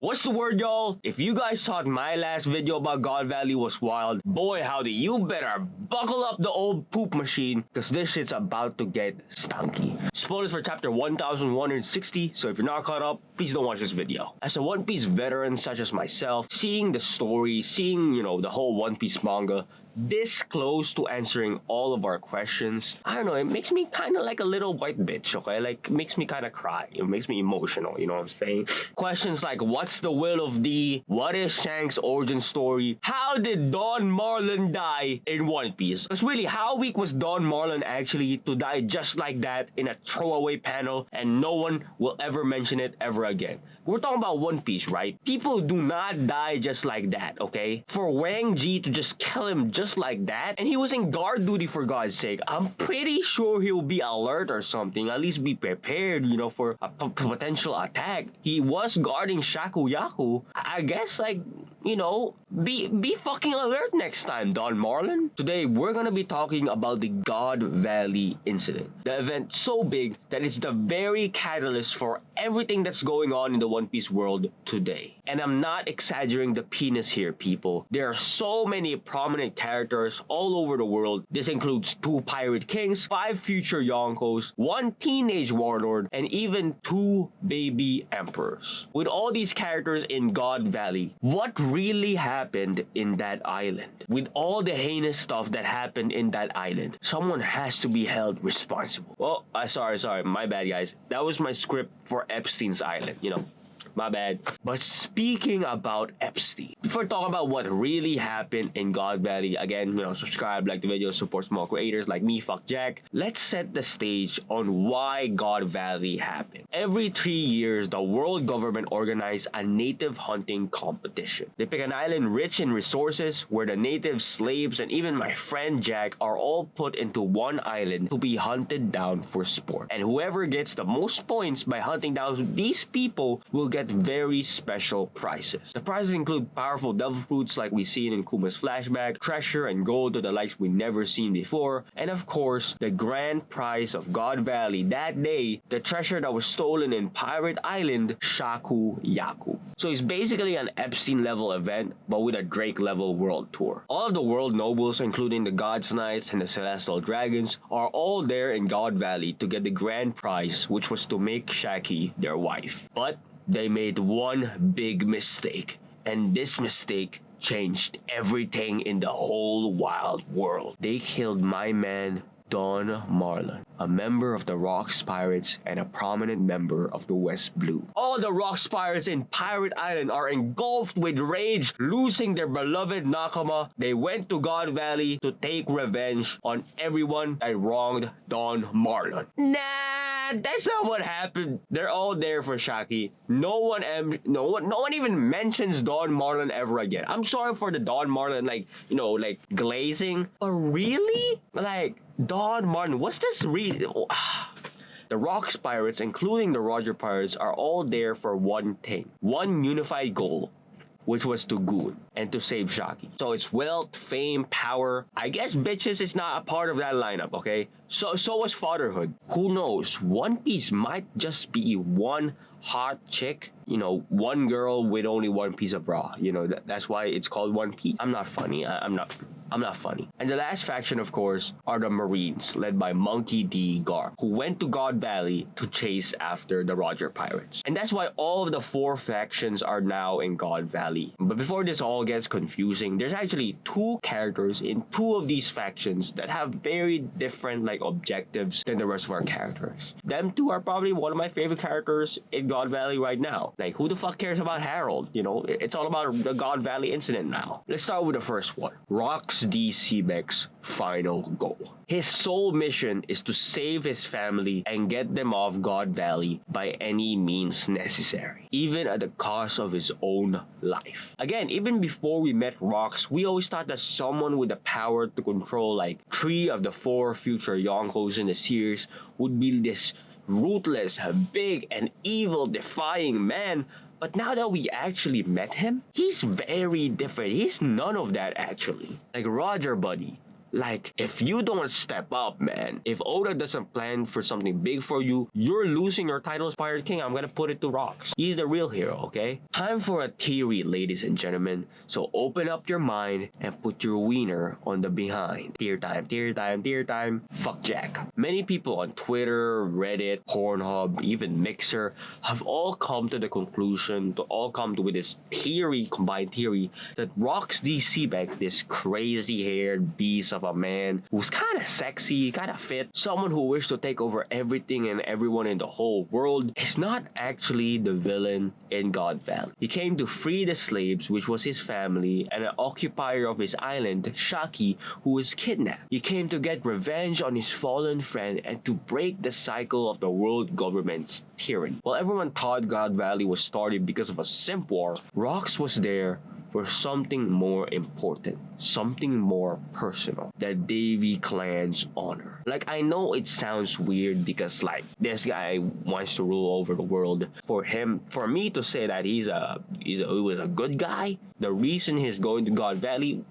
What's the word, y'all? If you guys thought my last video about God Valley was wild, boy howdy, you better buckle up the old poop machine, cause this shit's about to get stanky. Spoilers for chapter 1160, so if you're not caught up, please don't watch this video. As a One Piece veteran such as myself, seeing the story, seeing, the whole One Piece manga, this close to answering all of our questions, I don't know, it makes me kind of like a little white bitch, okay? Like, makes me kind of cry. It makes me emotional, you know what I'm saying? Questions like, what's the will of D? What is Shanks' origin story? How did Don Marlon die in One Piece? Because really, how weak was Don Marlon actually to die just like that in a throwaway panel and no one will ever mention it ever again? We're talking about One Piece, right? People do not die just like that, okay? For Wang Ji to just kill him just like that, and he was in guard duty for God's sake, I'm pretty sure he'll be alert or something, at least be prepared, for a potential attack. He was guarding Shakuyaku. I guess, like, be fucking alert next time, Don Marlon. Today, we're gonna be talking about the God Valley incident. The event so big that it's the very catalyst for everything that's going on in the One Piece world today. And I'm not exaggerating the penis here, people. There are so many prominent characters all over the world. This includes 2 pirate kings, 5 future Yonkos, 1 teenage warlord, and even 2 baby emperors. With all these characters in God Valley, what really happened in that island? With all the heinous stuff that happened in that island, someone has to be held responsible. Oh, sorry, my bad, guys. That was my script for Epstein's Island, my bad. But speaking about Epstein, before talking about what really happened in God Valley, again, subscribe, like the video, support small creators like me, fuck Jack. Let's set the stage on why God Valley happened. Every 3 years, the world government organized a native hunting competition. They pick an island rich in resources where the native slaves and even my friend Jack are all put into one island to be hunted down for sport. And whoever gets the most points by hunting down these people will get very special prizes. The prizes include powerful devil fruits like we seen in Kuma's flashback, treasure and gold to the likes we never seen before, and of course, the grand prize of God Valley that day, the treasure that was stolen in Pirate Island, Shakuyaku. So it's basically an Epstein level event, but with a Drake level world tour. All of the world nobles, including the God's Knights and the Celestial Dragons, are all there in God Valley to get the grand prize, which was to make Shakky their wife. But they made one big mistake, and this mistake changed everything in the whole wild world. They killed my man, Don Marlon, a member of the Rocks Pirates and a prominent member of the West Blue. All the Rocks Pirates in Pirate Island are engulfed with rage, losing their beloved Nakama. They went to God Valley to take revenge on everyone that wronged Don Marlon. Nah, that's not what happened. They're all there for Shakky. No one even mentions Don Marlon ever again. I'm sorry for the Don Marlon, like glazing, but really, Don Marlon, what's this The Rocks Pirates, including the Roger Pirates, are all there for one thing, one unified goal, which was to goon and to save Shakky. So it's wealth, fame, power. I guess bitches is not a part of that lineup, okay? So was fatherhood. Who knows? One Piece might just be one hot chick, one girl with only one piece of raw. That's why it's called One Piece. I'm not funny. I'm not funny. And the last faction, of course, are the Marines, led by Monkey D. Garp, who went to God Valley to chase after the Roger Pirates. And that's why all of the 4 factions are now in God Valley. But before this all gets confusing, there's actually 2 characters in 2 of these factions that have very different, objectives than the rest of our characters. Them 2 are probably one of my favorite characters in God Valley right now. Who the fuck cares about Harold? It's all about the God Valley incident now. Let's start with the first one. Rox D. Seebeck's final goal. His sole mission is to save his family and get them off God Valley by any means necessary, even at the cost of his own life. Again, even before we met Rox, we always thought that someone with the power to control 3 of the 4 future Yonkos in the series would be this ruthless, big, and evil defying man. But now that we actually met him, he's very different. He's none of that actually. Roger, buddy, Like, if you don't step up, man, if Oda doesn't plan for something big for you, you're losing your title as Pirate King. I'm gonna put it to Rocks. He's the real hero, okay? Time for a theory, ladies and gentlemen. So open up your mind and put your wiener on the behind. Tear time, tear time, tear time. Fuck Jack. Many people on Twitter, Reddit, Pornhub, even Mixer have all come to the conclusion, with this theory, combined theory, that Rocks D. Seebeck, this crazy-haired beast of a man who's kind of sexy, kind of fit, someone who wished to take over everything and everyone in the whole world, is not actually the villain in God Valley. He came to free the slaves, which was his family, and an occupier of his island, Shakky, who was kidnapped. He came to get revenge on his fallen friend and to break the cycle of the world government's tyranny. While everyone thought God Valley was started because of a simp war, Rocks was there for something more important, something more personal, the Davy clan's honor. Like, I know it sounds weird because, like, this guy wants to rule over the world. For me to say that he was a good guy, the reason he's going to God Valley,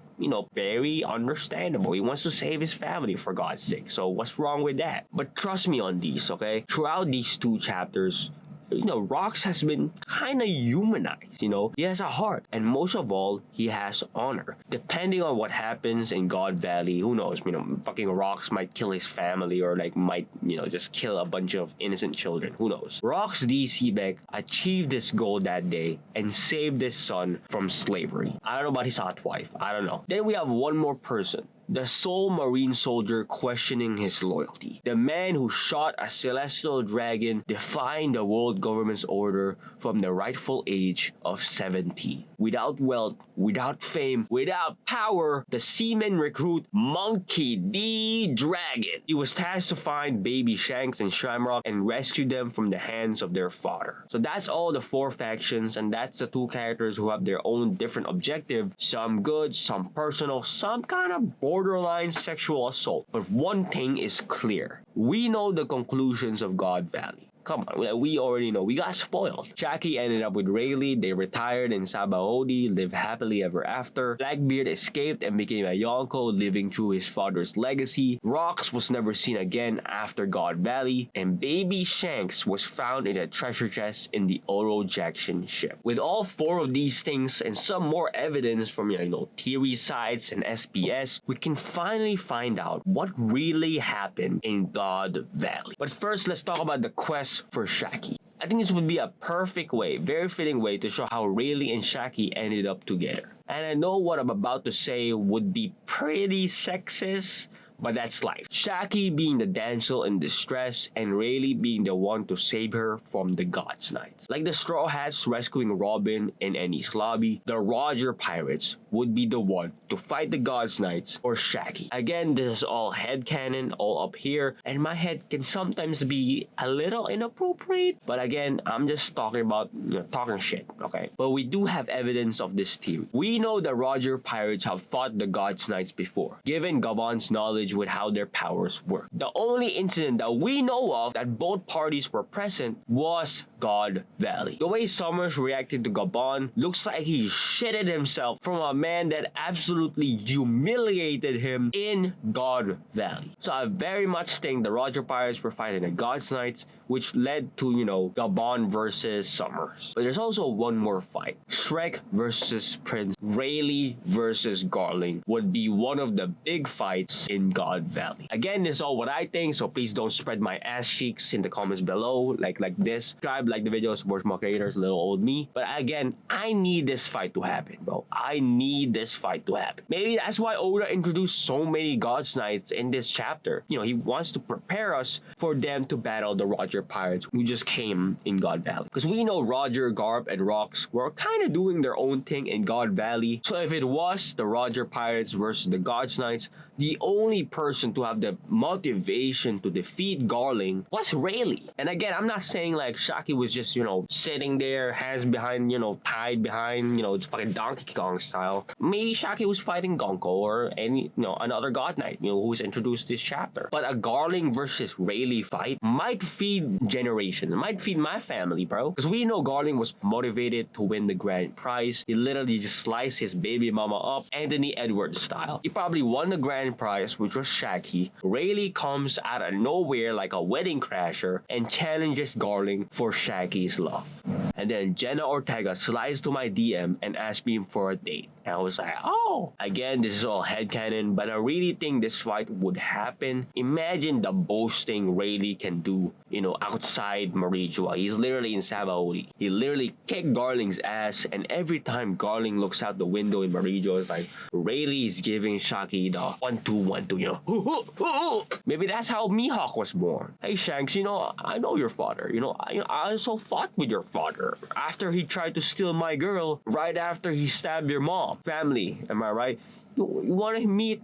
very understandable. He wants to save his family, for God's sake. So what's wrong with that? But trust me on these, okay? Throughout these 2 chapters, Rocks has been kind of humanized, He has a heart, and most of all, he has honor. Depending on what happens in God Valley, who knows, fucking Rocks might kill his family or, like, might, just kill a bunch of innocent children. Who knows? Rocks D. Seebeck achieved this goal that day and saved his son from slavery. I don't know about his hot wife. I don't know. Then we have one more person. The sole marine soldier questioning his loyalty. The man who shot a celestial dragon defying the world government's order from the rightful age of 17. Without wealth, without fame, without power, the seaman recruit Monkey D. Dragon. He was tasked to find baby Shanks and Shamrock and rescue them from the hands of their father. So that's all the 4 factions, and that's the 2 characters who have their own different objective. Some good, some personal, some kind of borderline sexual assault. But one thing is clear. We know the conclusions of God Valley. Come on, we already know. We got spoiled. Shakky ended up with Rayleigh. They retired, and Sabaody lived happily ever after. Blackbeard escaped and became a Yonko, living through his father's legacy. Rocks was never seen again after God Valley, and baby Shanks was found in a treasure chest in the Oro Jackson ship. With all 4 of these things and some more evidence from theory sites and SPS, we can finally find out what really happened in God Valley. But first, let's talk about the quest for Shakky. I think this would be a perfect way, very fitting way to show how Rayleigh and Shakky ended up together. And I know what I'm about to say would be pretty sexist, but that's life. Shakky being the damsel in distress and Rayleigh being the one to save her from the God's Knights. Like the Straw Hats rescuing Robin in Annie's lobby, the Roger Pirates would be the one to fight the God's Knights or Shakky. Again, this is all headcanon, all up here, and my head can sometimes be a little inappropriate, but again, I'm just talking about, talking shit, okay? But we do have evidence of this theory. We know the Roger Pirates have fought the God's Knights before, given Gabon's knowledge with how their powers work. The only incident that we know of that both parties were present was God Valley. The way Summers reacted to Gabon looks like he shitted himself from a man that absolutely humiliated him in God Valley. So I very much think the Roger Pirates were fighting the God's Knights, which led to, Gabon versus Summers. But there's also one more fight. Shrek versus Prince, Rayleigh versus Garling would be one of the big fights in God Valley. Again, this is all what I think, so please don't spread my ass cheeks in the comments below, like this. Subscribe, like the video, support more creators, little old me. But again, I need this fight to happen, bro. I need this fight to happen. Maybe that's why Oda introduced so many God's Knights in this chapter. He wants to prepare us for them to battle the Roger Pirates who just came in God Valley. Because we know Roger, Garp, and Rocks were kind of doing their own thing in God Valley. So if it was the Roger Pirates versus the God's Knights, the only person to have the motivation to defeat Garling was Rayleigh. And again, I'm not saying like Shakky was just, sitting there, hands behind, tied behind, it's fucking Donkey Kong style. Maybe Shakky was fighting Gonko or any, another God Knight, who was introduced this chapter. But a Garling versus Rayleigh fight might feed feed generations. It might feed my family, bro. Because we know Garling was motivated to win the grand prize. He literally just sliced his baby mama up, Anthony Edwards style. He probably won the grand prize, which was Shakky. Rayleigh comes out of nowhere like a wedding crasher and challenges Garling for Shakky's love. And then Jenna Ortega slides to my DM and asked me for a date. And I was like, oh. Again, this is all headcanon, but I really think this fight would happen. Imagine the boasting Rayleigh can do, outside Marijua. He's literally in Sabaody. He literally kicked Garling's ass, and every time Garling looks out the window in Marijua, it's like, Rayleigh is giving Shakky the 1-2-1-2, Maybe that's how Mihawk was born. Hey Shanks, I know your father. I also fought with your father after he tried to steal my girl right after he stabbed your mom. Family, am I right? You want to meet,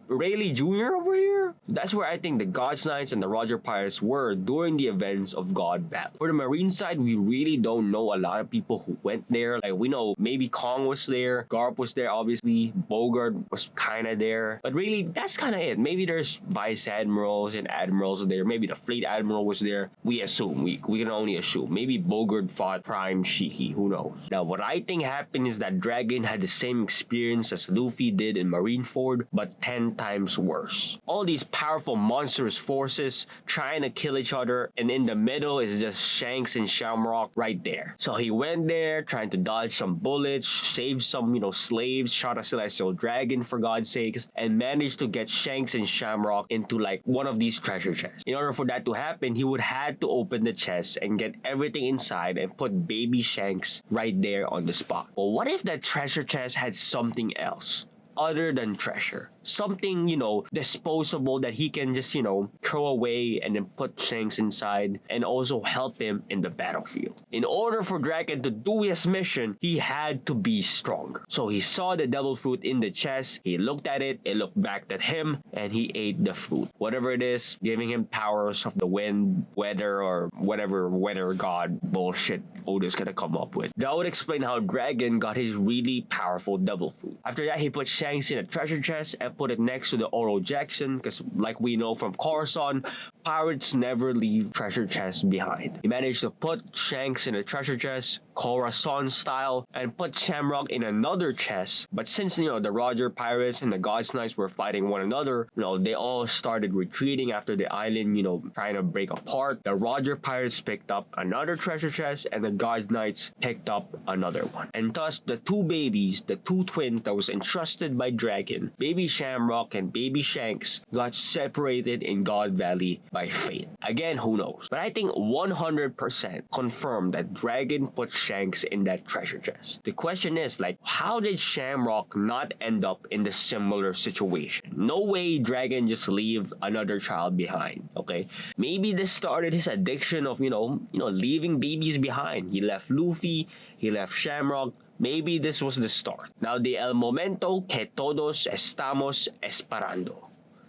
Rayleigh Jr. over here? That's where I think the God's Knights and the Roger Pirates were during the events of God Valley. For the Marine side, we really don't know a lot of people who went there. Like, we know maybe Kong was there, Garp was there, obviously, Bogart was kind of there. But really, that's kind of it. Maybe there's Vice Admirals and Admirals there. Maybe the Fleet Admiral was there. We assume. We can only assume. Maybe Bogart fought Prime Shiki. Who knows? Now, what I think happened is that Dragon had the same experience as Luffy did in Marineford, but 10 times worse. All these powerful monstrous forces trying to kill each other, and in the middle is just Shanks and Shamrock right there. So he went there trying to dodge some bullets, save some, slaves, shot a celestial dragon for God's sakes, and managed to get Shanks and Shamrock into like one of these treasure chests. In order for that to happen, he would have to open the chest and get everything inside and put baby Shanks right there on the spot. Well, what if that treasure chest had something else other than treasure? Something, disposable that he can just, throw away and then put Shanks inside and also help him in the battlefield. In order for Draken to do his mission, he had to be stronger. So he saw the devil fruit in the chest, he looked at it looked back at him, and he ate the fruit. Whatever it is, giving him powers of the wind, weather, or whatever weather god bullshit Oda's gonna come up with. That would explain how Dragon got his really powerful devil fruit. After that, he put Shanks in a treasure chest and put it next to the Oro Jackson, because like we know from Coruscant, pirates never leave treasure chests behind. He managed to put Shanks in a treasure chest, Coruscant style, and put Shamrock in another chest. But since, the Roger Pirates and the God's Knights were fighting one another, they all started retreating after the island, trying to break apart. The Roger Pirates picked up another treasure chest, and the God's Knights picked up another one. And thus, the two babies, the two twins that was entrusted by Dragon, Baby Shamrock and Baby Shanks, got separated in God Valley by fate. Again, who knows? But I think 100% confirmed that Dragon put Shanks in that treasure chest. The question is, how did Shamrock not end up in the similar situation? No way Dragon just leave another child behind, okay? Maybe this started his addiction of, leaving babies behind. He left Luffy, he left Shamrock. Maybe this was the start. Now, the el momento que todos estamos esperando.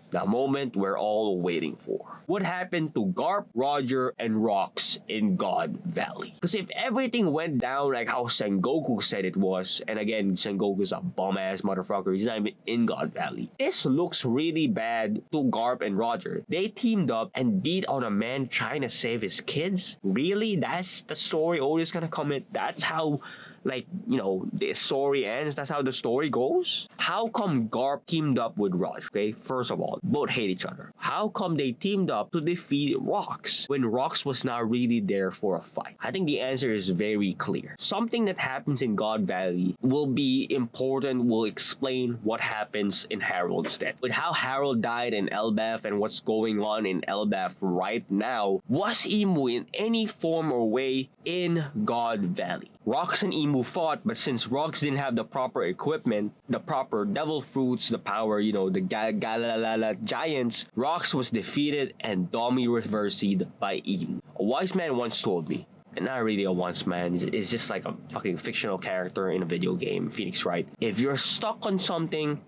The moment we're all waiting for. What happened to Garp, Roger, and Rox in God Valley? Because if everything went down like how Sengoku said it was, and again, Sengoku's a bum-ass motherfucker, he's not even in God Valley. This looks really bad to Garp and Roger. They teamed up and beat on a man trying to save his kids? Really? That's the story Oda's gonna come in? That's how the story ends? That's how the story goes? How come Garp teamed up with Roger? Okay, first of all, both hate each other. How come they teamed up to defeat Rox when Rox was not really there for a fight? I think the answer is very clear. Something that happens in God Valley will be important, will explain what happens in Harold's death. With how Harold died in Elbaf and what's going on in Elbaf right now, was Imu in any form or way in God Valley? Rox and Imu fought, but since Rox didn't have the proper equipment, the proper devil fruits, the power, the Galalala giants, Rox was defeated and Domi reversed by Imu. A wise man once told me, and not really a wise man, it's just like a fucking fictional character in a video game, Phoenix Wright. If you're stuck on something,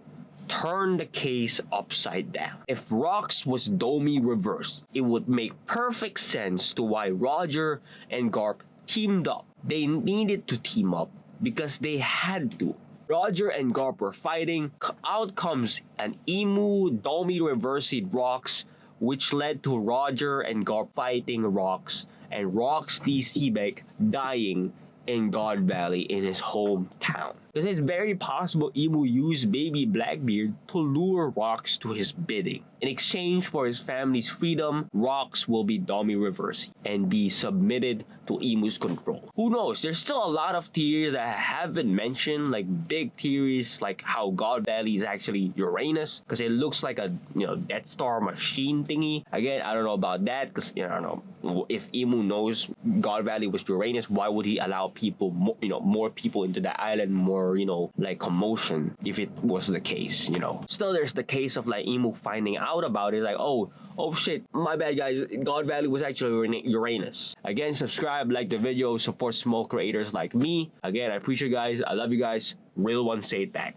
turn the case upside down. If Rox was Domi reversed, it would make perfect sense to why Roger and Garp teamed up. They needed to team up because they had to. Roger and Garp were fighting. Out comes an Imu Domi reversed Rox which led to Roger and Garp fighting Rox, and Rox D. Seebeck dying in God Valley in his hometown. Because it's very possible Imu used baby Blackbeard to lure Rox to his bidding. In exchange for his family's freedom, Rox will be dummy reversed and be submitted to Imu's control. Who knows? There's still a lot of theories that I haven't mentioned, like big theories like how God Valley is actually Uranus, because it looks like a Death Star machine thingy. Again, I don't know about that, because I don't know if Imu knows God Valley was Uranus. Why would he allow people, more people into the island, more like commotion if it was the case. Still, there's the case of like Imu finding out about it, like oh shit, my bad guys, God Valley was actually Uranus. Again, subscribe, like the video, support small creators like me. Again, I appreciate you guys, I love you guys. Real one say it back.